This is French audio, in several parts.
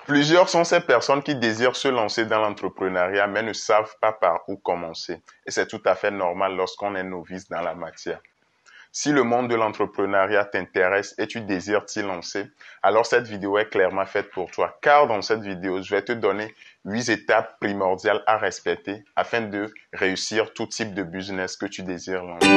Plusieurs sont ces personnes qui désirent se lancer dans l'entrepreneuriat mais ne savent pas par où commencer. Et c'est tout à fait normal lorsqu'on est novice dans la matière. Si le monde de l'entrepreneuriat t'intéresse et tu désires t'y lancer, alors cette vidéo est clairement faite pour toi. Car dans cette vidéo, je vais te donner 8 étapes primordiales à respecter afin de réussir tout type de business que tu désires lancer.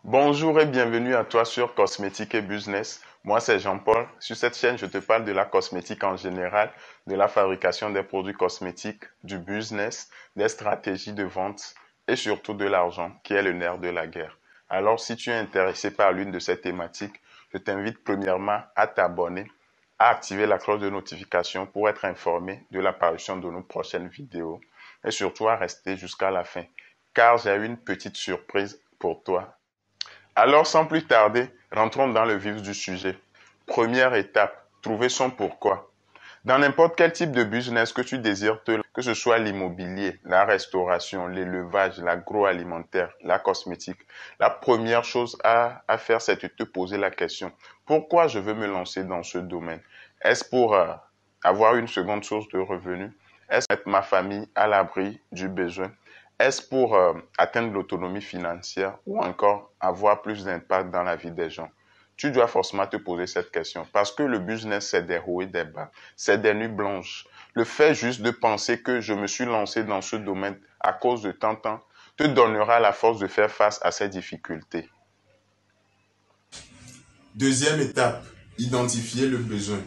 Bonjour et bienvenue à toi sur Cosmétique et Business. Moi, c'est Jean-Paul. Sur cette chaîne, je te parle de la cosmétique en général, de la fabrication des produits cosmétiques, du business, des stratégies de vente et surtout de l'argent, qui est le nerf de la guerre. Alors, si tu es intéressé par l'une de ces thématiques, je t'invite premièrement à t'abonner, à activer la cloche de notification pour être informé de l'apparition de nos prochaines vidéos et surtout à rester jusqu'à la fin, car j'ai une petite surprise pour toi. Alors, sans plus tarder, rentrons dans le vif du sujet. Première étape, trouver son pourquoi. Dans n'importe quel type de business que tu désires que ce soit l'immobilier, la restauration, l'élevage, l'agroalimentaire, la cosmétique, la première chose à faire, c'est de te poser la question. Pourquoi je veux me lancer dans ce domaine? Est-ce pour avoir une seconde source de revenus? Est-ce pour mettre ma famille à l'abri du besoin? Est-ce pour atteindre l'autonomie financière ou encore avoir plus d'impact dans la vie des gens? Tu dois forcément te poser cette question parce que le business, c'est des hauts et des bas, c'est des nuits blanches. Le fait juste de penser que je me suis lancé dans ce domaine à cause de tant te donnera la force de faire face à ces difficultés. Deuxième étape, identifier le besoin.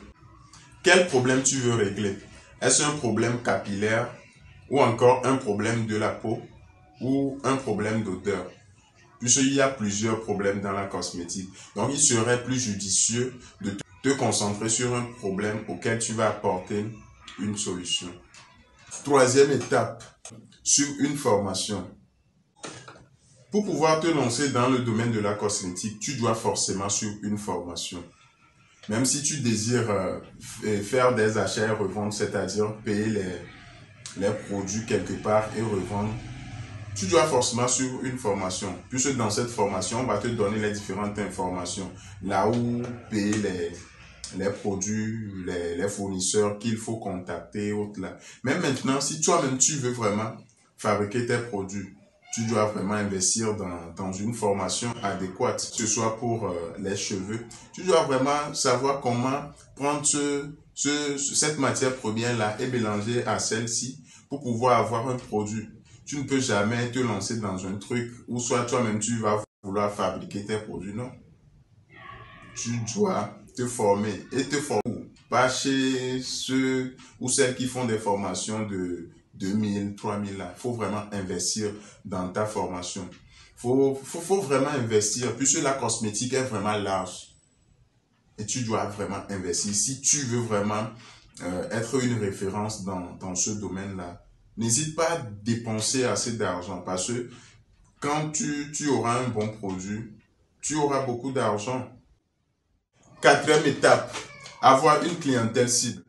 Quel problème tu veux régler? Est-ce un problème capillaire ou encore un problème de la peau ou un problème d'odeur? Puisqu'il y a plusieurs problèmes dans la cosmétique. Donc, il serait plus judicieux de te concentrer sur un problème auquel tu vas apporter une solution. Troisième étape, sur une formation. Pour pouvoir te lancer dans le domaine de la cosmétique, tu dois forcément suivre une formation. Même si tu désires faire des achats et revendre, c'est-à-dire payer les produits quelque part et revendre, tu dois forcément suivre une formation. Puisque dans cette formation, on va te donner les différentes informations. Là où payer les produits, les fournisseurs qu'il faut contacter, autres là. Même maintenant, si toi-même tu veux vraiment fabriquer tes produits, tu dois vraiment investir dans une formation adéquate, que ce soit pour les cheveux. Tu dois vraiment savoir comment prendre cette matière première-là et mélanger à celle-ci pour pouvoir avoir un produit. Tu ne peux jamais te lancer dans un truc où soit toi-même tu vas vouloir fabriquer tes produits, non. Tu dois te former et te former. Pas chez ceux ou celles qui font des formations de 2000, 3000 là. Il faut vraiment investir dans ta formation. Faut vraiment investir puisque la cosmétique est vraiment large. Et tu dois vraiment investir. Si tu veux vraiment être une référence dans ce domaine-là, n'hésite pas à dépenser assez d'argent parce que quand tu auras un bon produit, tu auras beaucoup d'argent. Quatrième étape, avoir une clientèle cible.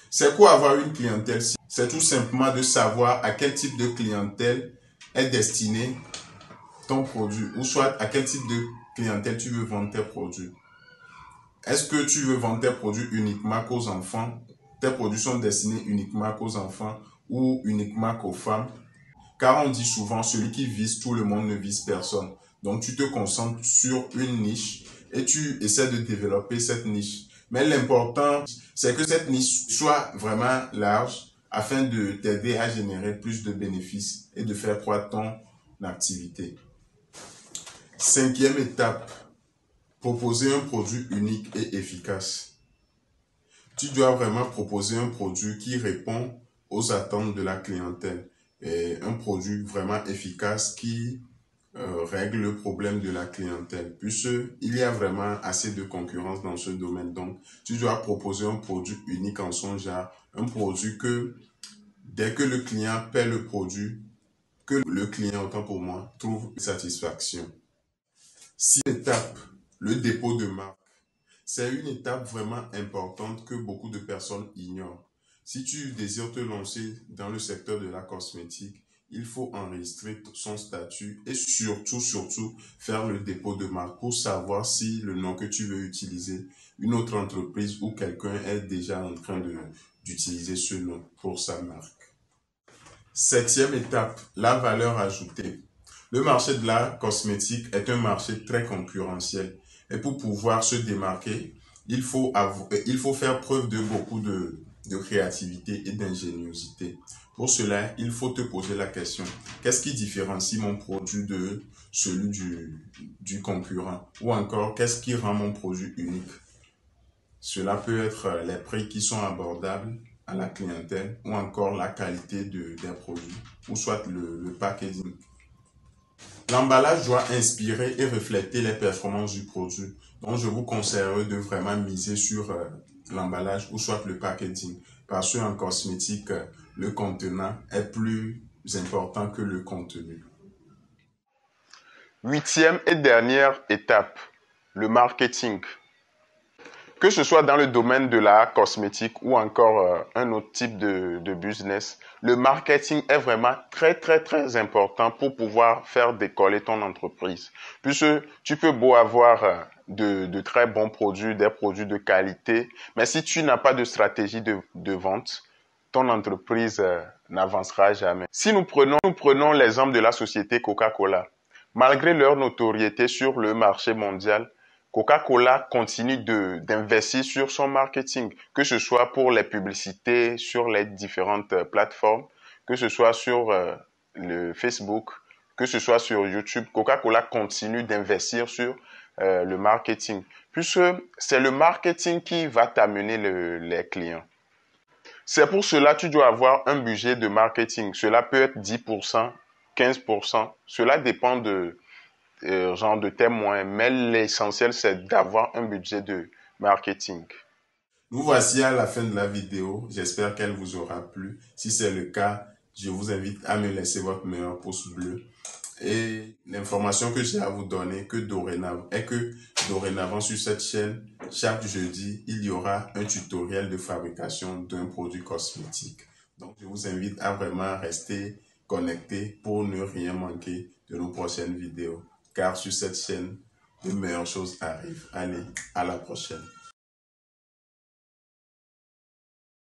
C'est quoi avoir une clientèle cible? C'est tout simplement de savoir à quel type de clientèle est destiné ton produit ou soit à quel type de clientèle tu veux vendre tes produits. Est-ce que tu veux vendre tes produits uniquement qu'aux enfants? Tes produits sont destinés uniquement qu'aux enfants ou uniquement qu'aux femmes? Car on dit souvent, celui qui vise tout le monde ne vise personne. Donc, tu te concentres sur une niche et tu essaies de développer cette niche. Mais l'important, c'est que cette niche soit vraiment large afin de t'aider à générer plus de bénéfices et de faire croître ton activité. Cinquième étape, proposer un produit unique et efficace. Tu dois vraiment proposer un produit qui répond aux attentes de la clientèle. Et un produit vraiment efficace qui règle le problème de la clientèle. Puisqu'il y a vraiment assez de concurrence dans ce domaine. Donc, tu dois proposer un produit unique en son genre. Un produit que, dès que le client paie le produit, que le client, autant pour moi, trouve satisfaction. 6e étape, le dépôt de marque. C'est une étape vraiment importante que beaucoup de personnes ignorent. Si tu désires te lancer dans le secteur de la cosmétique, il faut enregistrer son statut et surtout, faire le dépôt de marque pour savoir si le nom que tu veux utiliser, une autre entreprise ou quelqu'un est déjà en train d'utiliser ce nom pour sa marque. 7e étape, la valeur ajoutée. Le marché de la cosmétique est un marché très concurrentiel. Et pour pouvoir se démarquer, il faut faire preuve de beaucoup de créativité et d'ingéniosité. Pour cela, il faut te poser la question, qu'est-ce qui différencie mon produit de celui du concurrent? Ou encore, qu'est-ce qui rend mon produit unique? Cela peut être les prix qui sont abordables à la clientèle ou encore la qualité des produits ou soit le packaging. L'emballage doit inspirer et refléter les performances du produit. Donc, je vous conseillerais de vraiment miser sur l'emballage ou soit le packaging. Parce qu'en cosmétique, le contenant est plus important que le contenu. 8e et dernière étape, le marketing. Que ce soit dans le domaine de la cosmétique ou encore un autre type de business, le marketing est vraiment très important pour pouvoir faire décoller ton entreprise. Puisque tu peux beau avoir de très bons produits, des produits de qualité, mais si tu n'as pas de stratégie de vente, ton entreprise n'avancera jamais. Si nous prenons l'exemple de la société Coca-Cola, malgré leur notoriété sur le marché mondial, Coca-Cola continue d'investir sur son marketing, que ce soit pour les publicités sur les différentes plateformes, que ce soit sur le Facebook, que ce soit sur YouTube. Coca-Cola continue d'investir sur le marketing, puisque c'est le marketing qui va t'amener les clients. C'est pour cela que tu dois avoir un budget de marketing. Cela peut être 10%, 15%. Cela dépend de genre de témoins, mais l'essentiel c'est d'avoir un budget de marketing. Nous voici à la fin de la vidéo. J'espère qu'elle vous aura plu. Si c'est le cas, je vous invite à me laisser votre meilleur pouce bleu. Et l'information que j'ai à vous donner est que dorénavant sur cette chaîne, chaque jeudi, il y aura un tutoriel de fabrication d'un produit cosmétique. Donc, je vous invite à vraiment rester connecté pour ne rien manquer de nos prochaines vidéos. Car sur cette chaîne, de meilleures choses arrivent. Allez, à la prochaine.